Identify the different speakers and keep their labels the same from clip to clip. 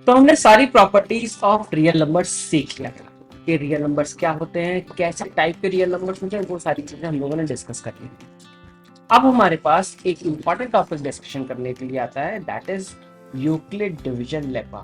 Speaker 1: तो हमने सारी प्रॉपर्टीज ऑफ रियल नंबर्स सीख लिया था कि रियल नंबर्स क्या होते हैं, कैसे टाइप के रियल नंबर्स होते हैं, वो सारी चीजें हम लोगों ने डिस्कस कर ली। अब हमारे पास एक इंपॉर्टेंट टॉपिक डिस्कशन करने के लिए आता है, that is Euclid division lemma,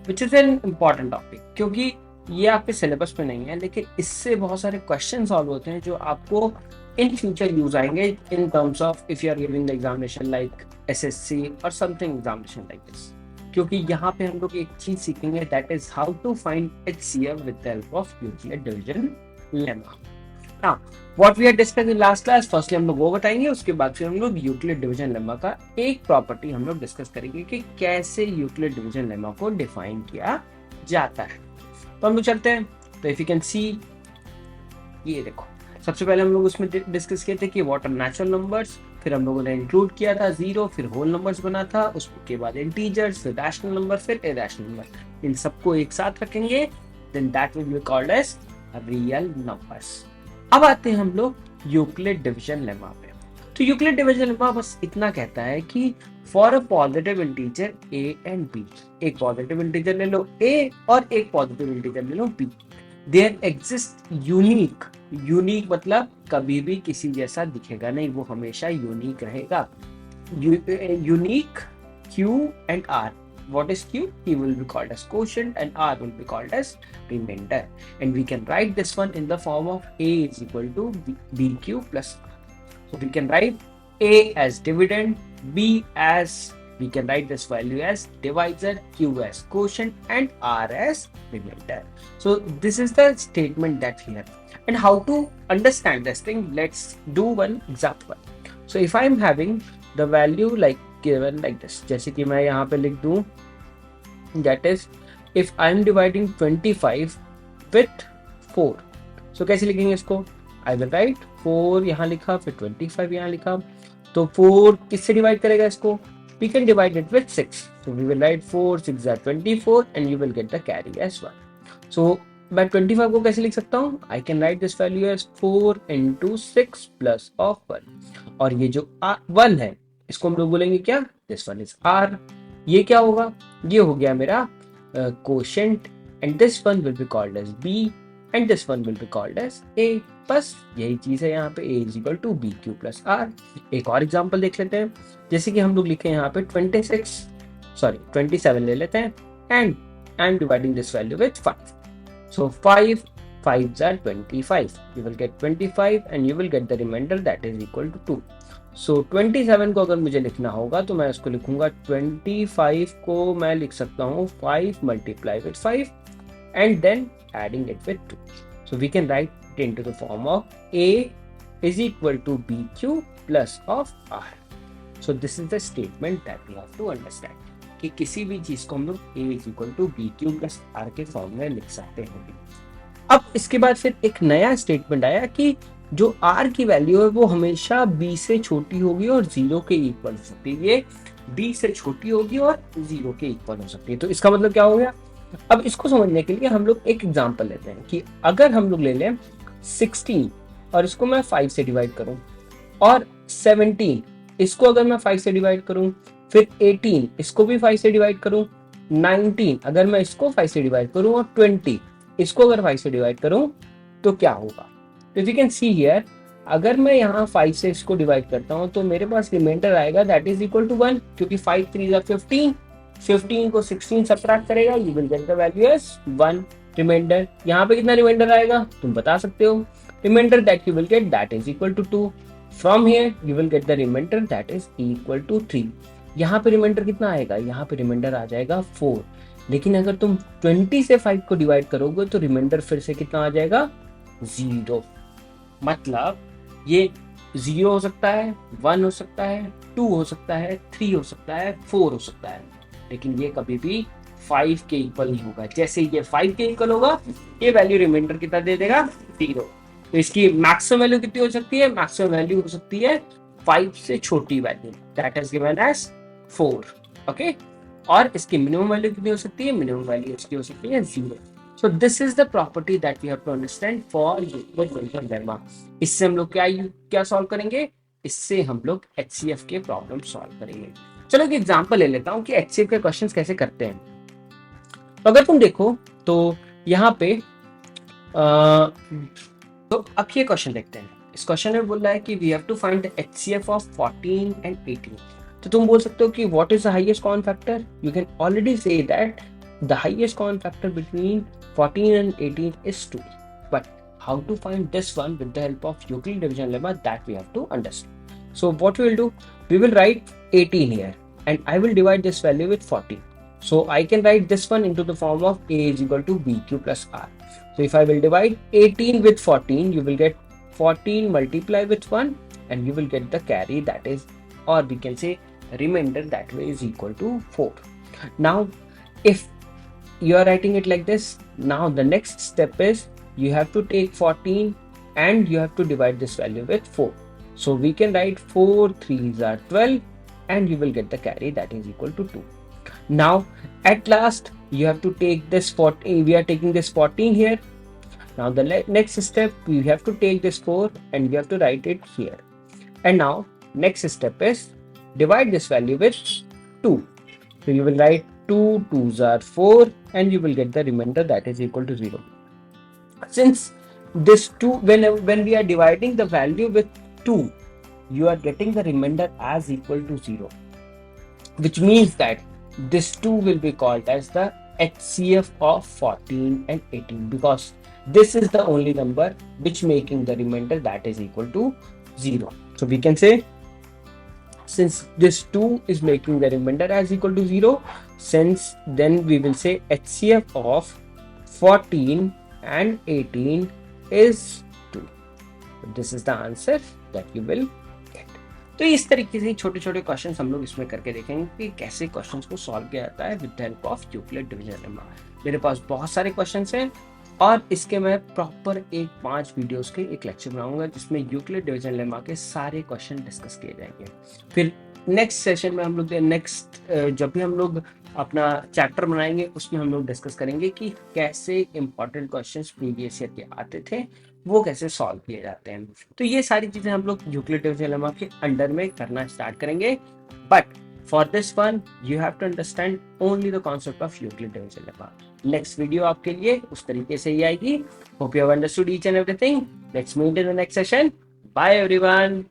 Speaker 1: which is an important topic, क्योंकि ये आपके सिलेबस में नहीं है, लेकिन इससे बहुत सारे क्वेश्चन सॉल्व होते हैं जो आपको इन फ्यूचर यूज आएंगे in terms of if you are giving the examination like SSC और समथिंग एग्जामिनेशन लाइक दिस। क्योंकि यहाँ पे हम लोग एक चीज सीखेंगे, that is how to find HCF with the help of Euclid division lemma. Now what we are discussing in last class, firstly हम लोग वो बताएंगे, उसके बाद फिर हम लोग यूक्लिड डिवीजन लेमा का एक प्रॉपर्टी हम लोग डिस्कस करेंगे कि कैसे यूक्लिड डिवीजन लेमा को डिफाइन किया जाता है। तो हम लोग चलते हैं। तो इफ यू कैन सी, ये देखो, सबसे पहले हम लोग उसमें डिस्कस किए थे कि व्हाट आर नेचुरल नंबर्स, फिर हम लोगों ने इंक्लूड किया था जीरो, फिर होल नंबर्स बना था, उसके बाद इंटीजर्स, फिर रैशनल नंबर, फिर इरेशनल नंबर। इन सबको एक साथ रखेंगे, then that will be called as real numbers. अब आते हैं हम लोग यूक्लिड डिवीजन लेमा पे। तो यूक्लिड डिवीजन लेमा बस इतना कहता है कि for a positive integer a and b, एक पॉजिटिव इंटीजर ले लो a और एक पॉजिटिव इंटीजर ले लो b, there exist unique, unique मतलब कभी भी किसी जैसा दिखेगा नहीं, वो हमेशा यूनिक रहेगा, unique q and r. What is q? Q will be called as quotient and r will be called as remainder, and we can write this one in the form of a is equal to bq plus r. So we can write a as dividend, b as, we can write this value as divisor, q as quotient and r as remainder. So this is the statement that we have. And how to understand this thing, let's do one example. So if I am having the value like given like this, जैसे कि मैं यहाँ पे लिख दूं, that is if I am dividing 25 with 4, so कैसे लिखेंगे इसको, I will write 4 यहाँ लिखा, फिर 25 यहाँ लिखा, तो 4 किससे डिवाइड करेगा इसको, we can divide it with 6, so we will write 4 6 are 24 and you will get the carry as 1. So मैं 25 को कैसे लिख सकता हूँ, I can write this value as 4 into 6 plus of 1, और ये जो 1 है इसको हम लोग बोलेंगे क्या, this one is r, ये क्या होगा, ये हो गया मेरा quotient, and this one will be called as b and this one will be called as a. बस यही चीज है यहाँ पे, a is equal to bq plus r. एक और एग्जांपल देख लेते हैं, जैसे कि हम लोग लिखे यहाँ पे 27 ले लेते हैं, and I am dividing this value with 5. So 5 5s are 25. You will get 25 and you will get the remainder that is equal to 2. So 27 को अगर मुझे लिखना होगा तो मैं उसको लिखूंगा, 25 को मैं लिख सकता हूँ 5 multiply with 5 and then adding it with 2. So we can write it into the form of a is equal to bq plus of r. So this is the statement that we have to understand कि किसी भी चीज को हम लोग a is equal to bq plus r के form में लिख सकते हैं। अब इसके बाद फिर एक नया स्टेटमेंट आया कि जो r की वैल्यू है वो हमेशा b से छोटी होगी और 0 के इक्वल हो सकती है, ये b से छोटी होगी और 0 के इक्वल हो सकती है। तो इसका मतलब क्या हो गया, अब इसको समझने के लिए हम लोग एक एग्जांपल लेते हैं कि अगर हम लोग ले लें 16 और इसको मैं 5 से डिवाइड करूं, और 17 इसको अगर मैं 5 से डिवाइड करूं, फिर 18 इसको भी 5 से डिवाइड करूं, 19 अगर मैं इसको 5 से डिवाइड करूं, और 20 इसको अगर 5 से डिवाइड करूं तो क्या होगा। तो if you can see here, अगर मैं यहाँ 5 से इसको डिवाइड करता हूँ तो मेरे पास रिमाइंडर आएगा दैट इज इक्वल टू 1, क्योंकि 5 3 15, 15 को 16 सब्ट्रैक्ट करेगा, you will get the value as 1 remainder. यहाँ पे कितना रिमाइंडर आएगा तुम बता सकते हो, remainder that you will get that is equal to 2, from here you will get the remainder that is equal to 3। यहाँ पे रिमाइंडर कितना आएगा, यहाँ पे रिमाइंडर आ जाएगा 4, लेकिन अगर तुम 20 से 5 को डिवाइड करोगे तो रिमाइंडर फिर से कितना आ जाएगा, 0। मतलब ये 0 हो सकता है, 1 हो सकता है, 2 हो सकता है, 3 हो सकता है, 4 हो सकता है, लेकिन ये कभी भी 5 के इक्वल नहीं होगा। जैसे ये 5 के इक्वल होगा, ये वैल्यू रिमाइंडर कितना दे देगा, 0। तो इसकी मैक्सिमम वैल्यू कितनी हो सकती है, मैक्सिमम वैल्यू हो सकती है 5 से छोटी value, that is given as 4, okay. और इसकी मिनिमम वैल्यू कितनी हो सकती है, मिनिमम वैल्यू इसकी हो सकती है 0। So this is the property that we have to understand for Euclid division lemma. इससे हम लोग क्या सॉल्व करेंगे, इससे हम लोग HCF के प्रॉब्लम सॉल्व करेंगे। चलो एक एग्जांपल ले लेता हूँ कि HCF के क्वेश्चंस कैसे करते हैं। तो अगर तुम देखो तो यहाँ पे तो अब ये क्वेश्चन देखते हैं। इस क्वेश्चन में बोल रहा है कि we have to find the HCF of 14 and 18। तो तुम बोल सकते हो कि what is the highest common factor. You can already say that the highest common factor between 14 and 18 is 2. But how to find this one with the help of Euclid division lemma, that we have to understand. So what we will do, we will write 18 here and I will divide this value with 14. So I can write this one into the form of a is equal to bq plus r. So if I will divide 18 with 14, you will get 14 multiply with 1 and you will get the carry, that is, or we can say remainder, that way is equal to 4. Now if you are writing it like this, now the next step is you have to take 14 and you have to divide this value with 4. So we can write 4 3s are 12 and you will get the carry, that is equal to 2. Now at last you have to take this 14, we are taking this 14 here. Now the next step, you have to take this 4 and you have to write it here. And now next step is divide this value with 2. So you will write 2 2s are 4 and you will get the remainder, that is equal to 0. Since this 2, when we are dividing the value with 2, you are getting the remainder as equal to 0, which means that this 2 will be called as the HCF of 14 and 18 because this is the only number which making the remainder that is equal to 0. So we can say, since this 2 is making the remainder as equal to 0, since then we will say HCF of 14 and 18 is 2. So this is the answer that you will get. तो इस तरीके से छोटे छोटे question हम लोग इसमें करके देखेंगे कि कैसे क्वेश्चंस को सॉल्व किया जाता है with the help of Euclid division lemma. मेरे पास बहुत सारे क्वेश्चंस हैं और इसके मैं प्रॉपर एक 5 वीडियोस के एक लेक्चर बनाऊंगा जिसमें यूक्लिड डिवीजन लेमा के सारे क्वेश्चन डिस्कस किए जाएंगे। फिर नेक्स्ट सेशन में हम लोग जब भी हम लोग अपना चैप्टर बनाएंगे उसमें हम लोग डिस्कस करेंगे कि कैसे इंपॉर्टेंट क्वेश्चंस प्रीवियस ईयर के आते थे वो कैसे सॉल्व किए जाते हैं। तो ये सारी चीजें हम लोग यूक्लिड डिवीजन लेमा के अंडर में करना स्टार्ट करेंगे। But for this one you have to understand only the concept of Euclid division lemma. Next video आपके लिए उस तरीके से ही आएगी। Hope you have understood each and everything. Let's meet in the next session. Bye everyone.